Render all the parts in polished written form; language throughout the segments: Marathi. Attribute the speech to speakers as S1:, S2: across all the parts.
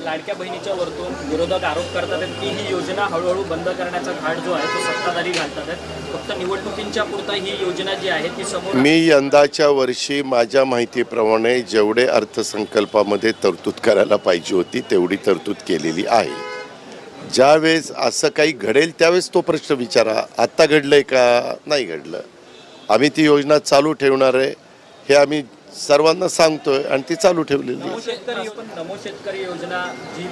S1: लाडक्या बहिणीच्या वरतून विरोधक आरोप करतात की ही योजना हळूहळू बंद करण्याचा घाट जो आहे तो सत्ताधारी घालतात आहेत। फक्त निवडणुकींच्या पुरता ही योजना जी आहे ती समोर
S2: मी यंदाच्या वर्षी माझ्या माहितीप्रमाणे जेवढे अर्थसंकल्पामध्ये तरतूद करायला पाहिजे होती तेवढी तरतूद केलेली आहे। ज्यावेळेस असं काही घडेल त्यावेळेस तो प्रश्न विचारा, आत्ता घडलंय का नाही घडलं। आम्ही ती योजना चालू ठेवणार आहे हे आम्ही सर्वांना सांगतोय आणि ती चालू ठेवलेली आहे।
S1: नमो शेतकरी योजना जी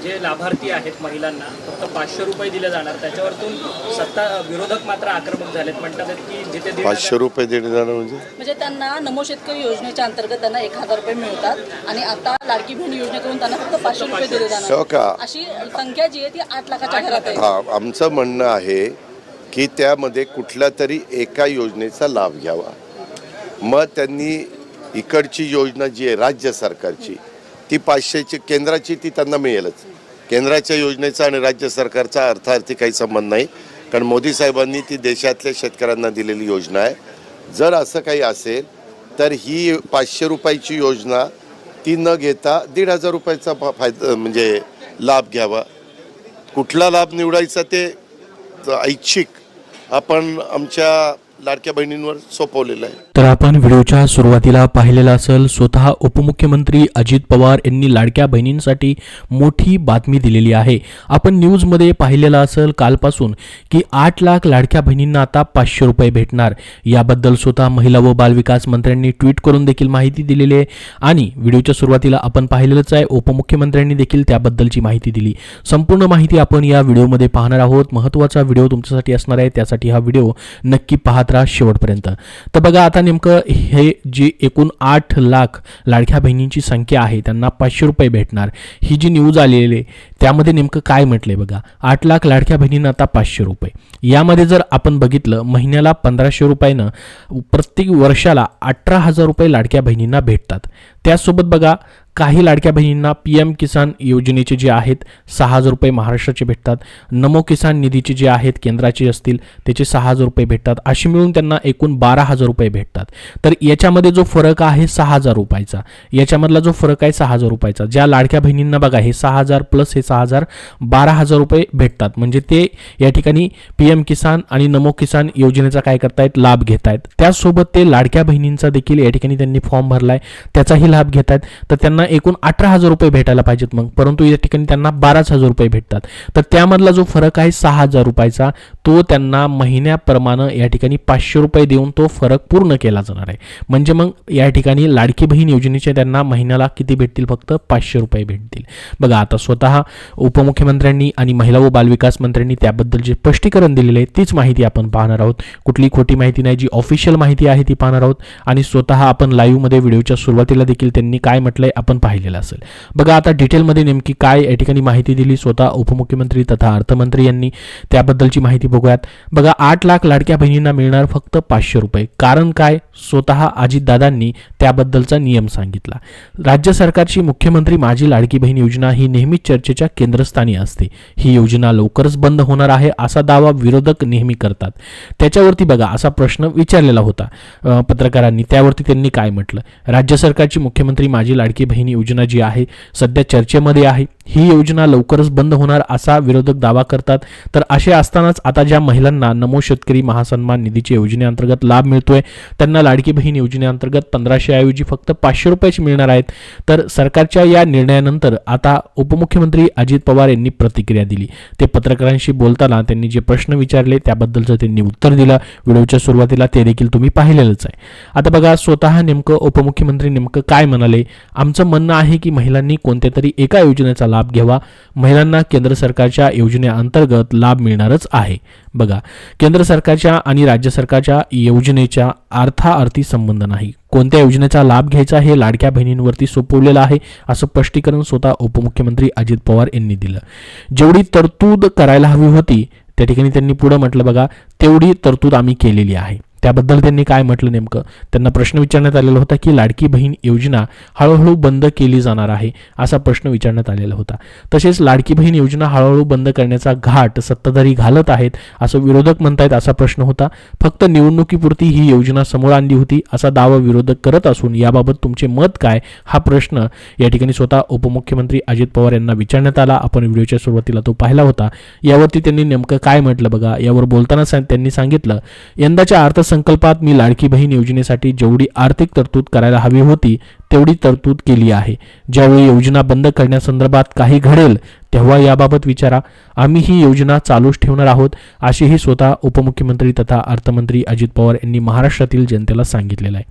S1: जे लाभार्थी आहेत महिलांना फक्त 500 रुपये दिले जाणार, त्याच्यावरतून विरोधक मात्र आक्रमक झालेत, म्हणतात की जिथे
S2: 500 रुपये दिले जाणार म्हणजे
S3: त्यांना नमो शेतकरी योजनेच्या अंतर्गत त्यांना 1000 रुपये मिळतात आणि आता लाडकी बहीण योजनेकडून त्यांना फक्त 500 रुपये दिले जाणार। अशी संख्या जी आहे ती 8 लाखाच्या घरात आहे।
S2: हा, आमचं म्हणणं आहे की त्यामध्ये कुठल्या तरी एका योजनेचा लाभ घ्यावा। मग त्यांनी इकडची योजना जी आहे राज्य सरकारची ती 500ची केंद्राची ती त्यांना मिळेलच। केंद्राच्या योजनेचा आणि राज्य सरकारचा अर्थार्थी काही संबंध नाही, कारण मोदी साहेबांनी ती देशातल्या शेतकऱ्यांना दिलेली योजना आहे। जर असं काही असेल तर ही 500 रुपयाची योजना ती न घेता 1500 रुपयाचा फायदा म्हणजे लाभ घ्यावा। कुठला लाभ निवडायचा ते ऐच्छिक आपण आमच्या लाडक्या बहिणींवर सोपवलेलं आहे।
S4: तर आपण व्हिडिओच्या सुरुवातीला पाहिलेला असेल, स्वतः उपमुख्यमंत्री अजित पवार यांनी लाडक्या बहिणींसाठी मोठी बातमी दिलेली आहे। आपण न्यूजमध्ये पाहिलेला असेल कालपासून की 8 लाख लाडक्या बहिणींना आता 500 रुपये भेटणार। याबद्दल स्वतः महिला व बालविकास मंत्र्यांनी ट्विट करून देखील माहिती दिलेली आहे आणि व्हिडिओच्या सुरुवातीला आपण पाहिलेलंच आहे, उपमुख्यमंत्र्यांनी देखील त्याबद्दलची माहिती दिली। संपूर्ण माहिती आपण या व्हिडिओमध्ये पाहणार आहोत। महत्त्वाचा व्हिडिओ तुमच्यासाठी असणार आहे, त्यासाठी हा व्हिडिओ नक्की पाहत राहा शेवटपर्यंत। तर बघा, आता नेमकं हे जी एकूण 8 लाख लाडक्या बहिणींची संख्या आहे त्यांना 500 रुपये भेटणार, ही जी न्यूज आलेली आहे त्यामध्ये नेमकं काय म्हटलंय बघा। 8 लाख लाडक्या बहिणींना आता 500 रुपये। यामध्ये जर आपण बघितलं महिन्याला 1500 रुपयानं प्रत्येक वर्षाला 18,000 रुपये लाडक्या बहिणींना भेटतात। त्यासोबत बघा, काही लाडक्या बहिणींना PM किसान योजनेचे जे आहेत 6,000 रुपये महाराष्ट्राचे भेटतात। नमो किसान निधीचे जे आहेत केंद्राचे असतील त्याचे 6,000 रुपये भेटतात। अशी मिळून त्यांना एकूण 12,000 रुपये भेटतात। तर याच्यामध्ये जो फरक आहे 6,000 रुपयाचा, याच्यामधला जो फरक आहे 6,000 रुपयाचा, ज्या लाडक्या बहिणींना बघा हे 6,000 प्लस हे 6,000 12,000 रुपये भेटतात, म्हणजे ते या ठिकाणी PM किसान आणि नमो किसान योजनेचा काय करतायत लाभ घेतायत। त्यासोबत ते लाडक्या बहिणींचा देखील या ठिकाणी त्यांनी फॉर्म भरलाय त्याचाही लाभ घेतायत। तर त्यांना एकूण 18,000 रुपये भेटायला पाहिजेत मग, परंतु या ठिकाणी त्यांना 12,000 रुपये भेटतात। तर त्यामधला जो फरक आहे 6,000 रुपयाचा तो त्यांना महिन्याप्रमाणे या ठिकाणी 500 रुपये देऊन तो फरक पूर्ण केला जाणार आहे। म्हणजे मग या ठिकाणी लाडकी बहीण योजनेचे त्यांना महिन्याला किती भेटतील, फक्त 500 रुपये भेटतील। बघा, आता स्वतः उपमुख्यमंत्र्यांनी आणि महिला व बालविकास मंत्र्यांनी त्याबद्दल जे स्पष्टीकरण दिलेले आहे तीच माहिती आपण पाहणार आहोत। कुठली खोटी माहिती नाही, जी ऑफिशियल माहिती आहे ती पाहणार आहोत आणि स्वतः आपण लाईव्ह मध्ये व्हिडिओच्या सुरुवातीला देखील त्यांनी काय म्हटलंय आपण पाहिलेलं असेल। बघा, आता डिटेलमध्ये नेमकी काय या ठिकाणी माहिती दिली स्वतः उपमुख्यमंत्री तथा अर्थमंत्री यांनी, त्याबद्दलची माहिती बघूयात। बघा, 8 लाख लाडक्या बहिणींना मिळणार फक्त 500 रुपये। कारण काय, स्वतः अजितदादांनी त्याबद्दलचा नियम सांगितला। राज्य सरकारची मुख्यमंत्री माझी लाडकी बहीण योजना ही नेहमीच चर्चेच्या केंद्रस्थानी असते। ही योजना लवकरच बंद होणार आहे असा दावा विरोधक नेहमी करतात। त्याच्यावरती बघा असा प्रश्न विचारलेला होता पत्रकारांनी, त्यावरती त्यांनी काय म्हटलं, राज्य सरकारची मुख्यमंत्री माझी लाडकी बहीण योजना जी आहे सध्या चर्चेमध्ये आहे, ही योजना लवकरच बंद होणार असा विरोधक दावा करतात। तर असे असतानाच आता ज्या महिलांना नमो शेतकरी महासन्मान निधीच्या योजनेअंतर्गत लाभ मिळतोय त्यांना लाडकी बहीण योजनेअंतर्गत 1500 ऐवजी फक्त 500 रुपयेच मिळणार आहेत। तर सरकारच्या या निर्णयानंतर आता उपमुख्यमंत्री अजित पवार यांनी प्रतिक्रिया दिली। ते पत्रकारांशी बोलताना त्यांनी जे प्रश्न विचारले त्याबद्दलचं त्यांनी उत्तर दिलं। व्हिडिओच्या सुरुवातीला ते देखील तुम्ही पाहिलेलंच आहे। आता बघा, स्वतः नेमकं उपमुख्यमंत्री नेमकं काय म्हणाले, आमचं म्हणणं आहे की महिलांनी कोणत्या तरी एका योजनेचा लाभ घ्यावा। महिलांना केंद्र सरकारच्या योजनेअंतर्गत लाभ मिळणारच आहे। बघा, केंद्र सरकारच्या आणि राज्य सरकारच्या योजनेच्या अर्थाअर्थी संबंध नाही। कोणत्या योजनेचा लाभ घ्यायचा हे लाडक्या बहिणींवरती सोपवलेलं आहे असं स्पष्टीकरण स्वतः उपमुख्यमंत्री अजित पवार यांनी दिलं। जेवढी तरतूद करायला हवी होती त्या ठिकाणी त्यांनी पुढे म्हटलं, बघा तेवढी तरतूद आम्ही केलेली आहे। त्याबद्दल त्यांनी काय म्हटलं नेमकं, त्यांना प्रश्न विचारण्यात आलेला होता की लाडकी बहीण योजना हळूहळू बंद केली जाणार आहे असा प्रश्न विचारण्यात आलेला होता. तसेच लाडकी बहीण योजना हळूहळू बंद करण्याचा घाट सत्ताधारी घालत आहेत असं विरोधक म्हणतायत असा प्रश्न होता. फक्त निवडणुकीपुरती ही योजना समोर आणली होती असा दावा विरोधक करत असून याबाबत तुमचे मत काय हा प्रश्न या ठिकाणी स्वतः उपमुख्यमंत्री अजित पवार यांना विचारण्यात आला. आपण व्हिडिओच्या सुरुवातीला तो पाहिला होता. यावरती त्यांनी नेमकं काय म्हटलं बघा. यावर बोलताना त्यांनी सांगितलं, यंदाच्या अर्थसंकल्पात मी लाडकी बहीण योजनेसाठी जेवढी आर्थिक तरतूद करायला हवी होती तेवढी तरतूद केली आहे. ज्यावेळी योजना बंद करण्यासंदर्भात काही घडेल तेव्हा याबाबत विचारा. आम्ही ही योजना चालूच ठेवणार आहोत असेही स्वतः उपमुख्यमंत्री तथा अर्थमंत्री अजित पवार यांनी महाराष्ट्रातील जनतेला सांगितलेलं आहे.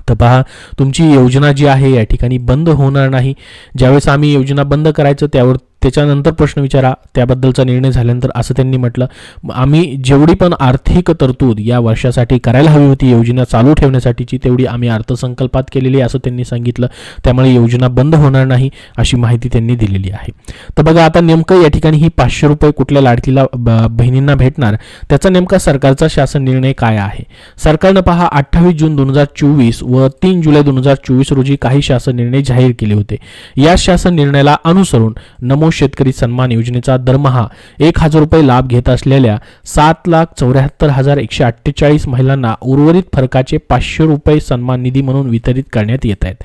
S4: तर पहा, तुमची योजना जी आहे या ठिकाणी बंद होणार नाही. ज्यावेळेस आम्ही योजना बंद करायचं त्याच्यानंतर प्रश्न विचारा, त्याबद्दलचा निर्णय झाल्यानंतर असं त्यांनी म्हटलं. आम्ही जेवढी पण आर्थिक तरतूद या वर्षासाठी करायला हवी होती योजना चालू ठेवण्यासाठीची तेवढी आम्ही अर्थसंकल्पात केलेली असं त्यांनी सांगितलं. त्यामुळे योजना बंद होणार नाही अशी माहिती त्यांनी दिलेली आहे. तर बघा आता नेमकं या ठिकाणी ही 500 रुपये कुठल्या लाडकीला बहिणींना भेटणार त्याचा नेमका सरकारचा शासन निर्णय काय आहे. सरकारनं पहा 28 जून 2024 व 3 जुलै 2024 रोजी काही शासन निर्णय जाहीर केले होते. या शासन निर्णयाला अनुसरून नमो शेतकरी सन्मान योजनेचा दरमहा 1000 रुपये लाभ घेत असलेल्या 7,74,148 महिलांना उर्वरित फरकाचे 500 रुपये सन्मान निधी म्हणून वितरित करण्यात येत आहेत.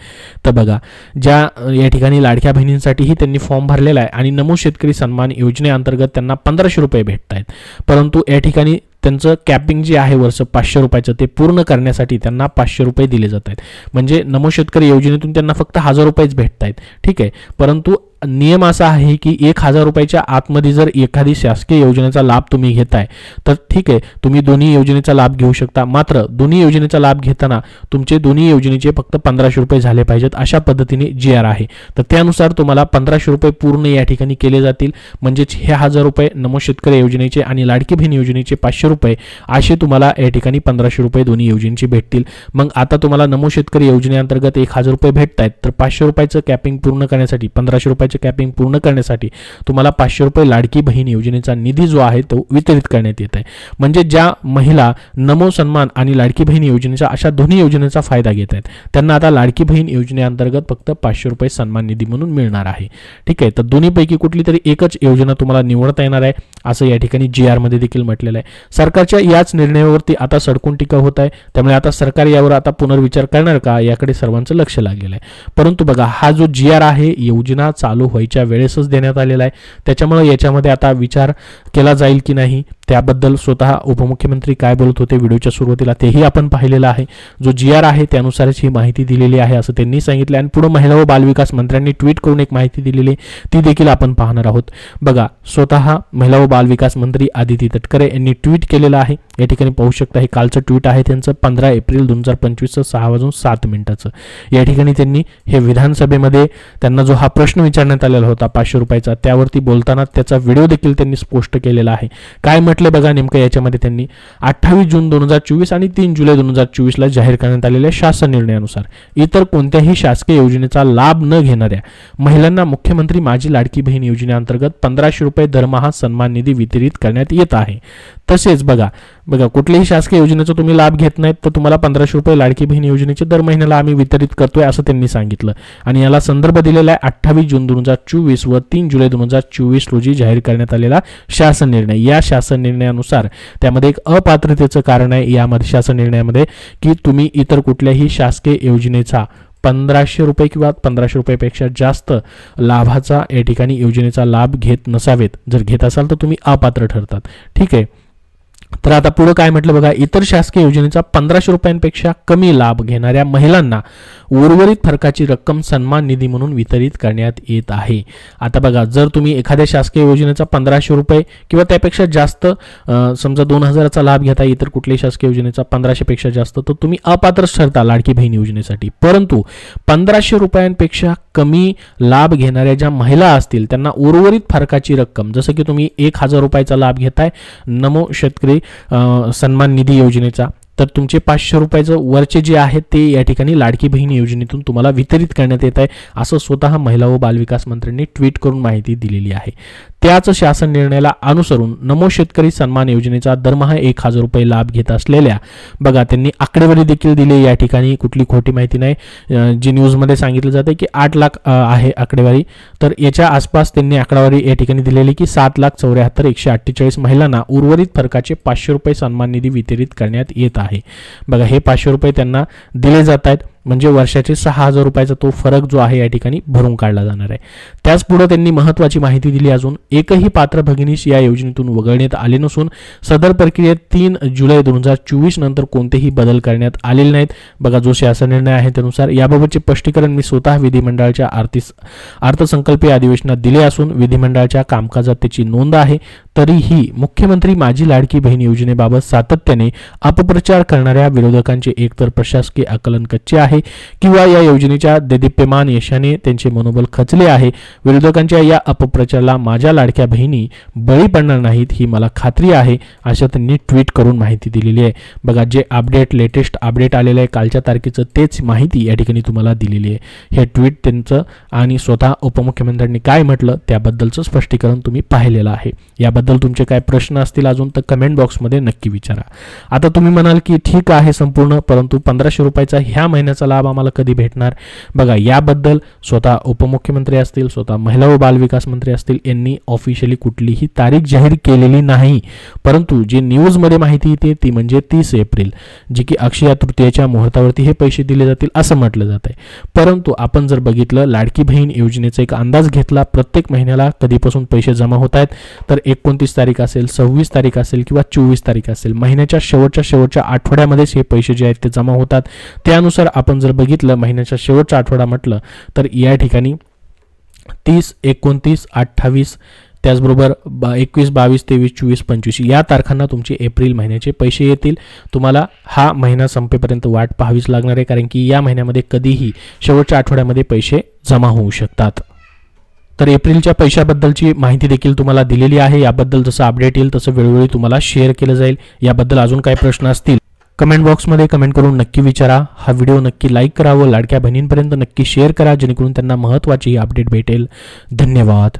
S4: तर बघा, ज्या या ठिकाणी लाडक्या बहिणींसाठीही त्यांनी फॉर्म भरलेला आहे आणि नमो शेतकरी सन्मान योजनेअंतर्गत त्यांना 1500 रुपये भेटत आहेत. परंतु या ठिकाणी त्यांचं कॅपिंग जे आहे वर्ष 500 रुपयाचं ते पूर्ण करण्यासाठी त्यांना 500 रुपये दिले जात आहेत. म्हणजे नमो शेतकरी योजनेतून त्यांना फक्त 1000 रुपयेच भेटत आहेत. ठीक आहे, परंतु नियम असा आहे की 1000 रुपयाच्या आतमध्ये जर एखादी शासकीय योजनेचा लाभ तुम्ही घेताय तर ठीक आहे, तुम्ही दोन्ही योजनेचा लाभ घेऊ शकता. मात्र दोन्ही योजनेचा लाभ घेताना तुमचे दोन्ही योजनेचे फक्त 1500 रुपये झाले पाहिजेत अशा पद्धतीने GR आहे. तर त्यानुसार तुम्हाला 1500 रुपये पूर्ण या ठिकाणी केले जातील. म्हणजेच हे 1000 रुपये नमो शेतकरी योजनेचे आणि लाडकी बहीण योजनेचे 500 रुपये असे तुम्हाला या ठिकाणी 1500 रुपये दोन्ही योजनेचे भेटतील. मग आता तुम्हाला नमो शेतकरी योजनेअंतर्गत 1000 रुपये भेटत आहेत तर 500 रुपयाचं कॅपिंग पूर्ण करण्यासाठी 1500 रुपयाचे कॅपिंग पूर्ण करण्यासाठी तुम्हाला 500 रुपये लाडकी बहीण योजनेचा निधी जो आहे तो वितरित करण्यात येत आहे. म्हणजे ज्या महिला नमो सन्मान आणि लाडकी बहीण योजनेचा अशा दोन्ही योजनेचा फायदा घेत आहेत त्यांना आता लाडकी बहीण योजनेअंतर्गत फक्त 500 रुपये सन्मान निधी म्हणून मिळणार आहे. ठीक आहे, तर दोन्हीपैकी कुठली तरी एकच योजना तुम्हाला निवडता येणार आहे असं या ठिकाणी GR मध्ये देखील म्हटलेलं आहे. सरकारच्या याच निर्णयावरती आता सडकून टीका होत आहे. त्यामुळे आता सरकार यावर आता पुनर्विचार करणार का याकडे सर्वांचं लक्ष लागलेलं आहे. परंतु बघा, हा जो GR आहे योजना चालू व्हायच्या वेळेसच देण्यात आलेला आहे. त्याच्यामुळे याच्यामध्ये आता विचार केला जाईल की नाही त्याबद्दल स्वतः उपमुख्यमंत्री काय बोलत होते व्हिडिओच्या सुरुवातीला तेही आपण पाहिलेलं आहे. जो GR आहे त्यानुसारच ही माहिती दिलेली आहे असं त्यांनी सांगितलं. आणि पुढे महिला व बालविकास मंत्र्यांनी ट्विट करून एक माहिती दिलेली ती देखील आपण पाहणार आहोत. बघा, स्वतः महिला व बालविकास मंत्री आदिती तटकरे यांनी ट्विट केलेलं आहे. या ठिकाणी पाहू शकता हे कालचं ट्विट आहे त्यांचं 15 एप्रिल 2025 6:07 या ठिकाणी त्यांनी हे विधानसभेमध्ये त्यांना जो हा प्रश्न विचारण्यात आलेला होता 500 रुपयाचा त्यावरती बोलताना त्याचा व्हिडिओ देखील त्यांनी पोस्ट केलेला आहे. काय म्हटलं बघा नेमकं याच्यामध्ये त्यांनी 28 जून 2024 आणि 3 जुलै 2024 ला जाहीर करण्यात आलेल्या शासन निर्णयानुसार इतर कोणत्याही शासकीय योजनेचा लाभ न घेणाऱ्या महिलांना मुख्यमंत्री माझी लाडकी बहीण योजनेअंतर्गत 1500 रुपये दरमहा सन्मान निधी वितरित करण्यात येत आहे. तसेच बघा कुठल्याही शासकीय योजनेचा तुम्ही लाभ घेत नाहीत तर तुम्हाला 1500 रुपये लाडकी बहीण योजनेचे दर महिन्याला आम्ही वितरित करतोय असं त्यांनी सांगितलं. आणि याला संदर्भ दिलेला आहे 28 जून 2024 व 3 जुलै 2024 रोजी जाहीर करण्यात आलेला शासन निर्णय. या शासन निर्णयानुसार त्यामध्ये एक अपात्रतेचं कारण आहे यामध्ये शासन निर्णयामध्ये की तुम्ही इतर कुठल्याही शासकीय योजनेचा 1500 रुपये किंवा 1500 रुपयापेक्षा जास्त लाभाचा या ठिकाणी योजनेचा लाभ घेत नसावेत. जर घेत असाल तर तुम्ही अपात्र ठरतात. ठीक आहे, तर आता पुढे काय म्हटलं बघा, इतर शासकीय योजनेचा 1500 रुपयांपेक्षा कमी लाभ घेणाऱ्या महिलांना उर्वरित फरकाची रक्कम सन्मान निधी म्हणून वितरित करण्यात येत आहे. आता बघा, जर तुम्ही एखाद्या शासकीय योजनेचा 1500 रुपये किंवा त्यापेक्षा जास्त समजा 2000चा लाभ घेता इतर कुठल्याही शासकीय योजनेचा 1500 पेक्षा जास्त तर तुम्ही अपात्रच ठरता लाडकी बहीण योजनेसाठी. परंतु 1500 रुपयांपेक्षा कमी लाभ घेणाऱ्या ज्या महिला असतील त्यांना उर्वरित फरकाची रक्कम जसं की तुम्ही 1000 रुपयाचा लाभ घेताय नमो शेतकरी सन्मान निधी योजनेचा तर तुमचे 500 रुपयाचं वरचे जे आहेत ते या ठिकाणी लाडकी बहीण योजनेतून तुम्हाला वितरित करण्यात येत आहे, असं स्वतः महिला व बालविकास मंत्र्यांनी ट्विट करून माहिती दिलेली आहे. त्याच शासन निर्णयाला अनुसरून नमो शेतकरी सन्मान योजनेचा दरमहा 1000 रुपये लाभ घेत असलेल्या, बघा त्यांनी आकडेवारी देखील दिली या ठिकाणी, कुठली खोटी माहिती नाही. जी न्यूजमध्ये सांगितलं जातं की 8 लाख आहे आकडेवारी, तर याच्या आसपास त्यांनी आकडेवारी या ठिकाणी दिलेली की 7,74,148 महिलांना उर्वरित फरकाचे 500 रुपये सन्मान निधी वितरित करण्यात येत आहे. बघा हे 500 रुपये त्यांना दिले जात आहेत, म्हणजे वर्षाचे 6,000 रुपयाचा तो फरक जो आहे या ठिकाणी भरून काढला जाणार आहे. त्याच पुढे त्यांनी महत्त्वाची माहिती दिली, अजून एकही पात्र भगिनीस या योजनेतून वगळण्यात आले नसून सदर प्रक्रियेत 3 जुलै 2024 नंतर कोणतेही बदल करण्यात आलेले नाहीत. बघा जो शासन निर्णय आहे त्यानुसार याबाबतचे स्पष्टीकरण मी स्वतः विधिमंडळाच्या अर्थसंकल्पीय अधिवेशनात दिले असून विधिमंडळाच्या कामकाजात त्याची नोंद आहे. तरीही मुख्यमंत्री माझी लाडकी बहीण योजनेबाबत सातत्याने अपप्रचार करणाऱ्या विरोधकांचे एकतर प्रशासकीय आकलन कच्चे आहे किंवा या योजनेच्या देदीप्यमान यशाने त्यांचे मनोबल खचले आहे. विरोधकांच्या या अपप्रचाराला माझ्या लाडक्या बहिणी बळी पडणार नाहीत ही मला खात्री आहे, अशा त्यांनी ट्विट करून माहिती दिलेली आहे. बघा जे लेटेस्ट अपडेट आलेलं आहे कालच्या तारखेचं तेच माहिती या ठिकाणी तुम्हाला दिलेली आहे. हे ट्विट त्यांचं आणि स्वतः उपमुख्यमंत्र्यांनी काय म्हटलं त्याबद्दलचं स्पष्टीकरण तुम्ही पाहिलेलं आहे. याबद्दल तुमचे काय प्रश्न असतील अजून तर कमेंट बॉक्समध्ये नक्की विचारा. आता तुम्ही म्हणाल की ठीक आहे संपूर्ण, परंतु 1500 रुपयाचा ह्या महिन्याचा लाभ आम्हाला कधी भेटणार? बघा याबद्दल स्वतः उपमुख्यमंत्री असतील, स्वतः महिला व बालविकास मंत्री असतील, यांनी ऑफिशियली कुठलीही तारीख जाहीर केलेली नाही. परंतु जी न्यूजमध्ये माहिती येते ती म्हणजे 30 एप्रिल, जी की अक्षय तृतीयेच्या मुहूर्तावरती हे पैसे दिले जातील असं म्हटलं जात आहे. परंतु आपण जर बघितलं लाडकी बहीण योजनेचा एक अंदाज घेतला, प्रत्येक महिन्याला कधीपासून पैसे जमा होत आहेत, तर 29 तारीख असेल, 26 तारीख असेल किंवा 24 तारीख असेल, महिन्याच्या शेवटच्या आठवड्यामध्येच हे पैसे जे आहेत ते जमा होतात. त्यानुसार आपण जर बघितलं महिन्याच्या शेवटचा आठवडा म्हटलं तर या ठिकाणी 30, 29, 28 त्याचबरोबर 21, 22, 23, 24, 25 या तारखांना तुमचे एप्रिल महिन्याचे पैसे येतील. तुम्हाला हा महिना संपेपर्यंत वाट पाहावीच लागणार आहे, कारण की या महिन्यामध्ये कधीही शेवटच्या आठवड्यामध्ये पैसे जमा होऊ शकतात. तर एप्रिलच्या पैशाबद्दलची माहिती देखील तुम्हाला दिलेली आहे. याबद्दल जसं अपडेट येईल तसं वेळोवेळी तुम्हाला शेअर केलं जाईल. याबद्दल अजून काही प्रश्न असतील कमेंट बॉक्समध्ये कमेंट करून नक्की विचारा. हा व्हिडिओ नक्की लाईक करा व लाडक्या बहिणींपर्यंत नक्की शेअर करा, जेणेकरून त्यांना महत्त्वाची अपडेट भेटेल. धन्यवाद.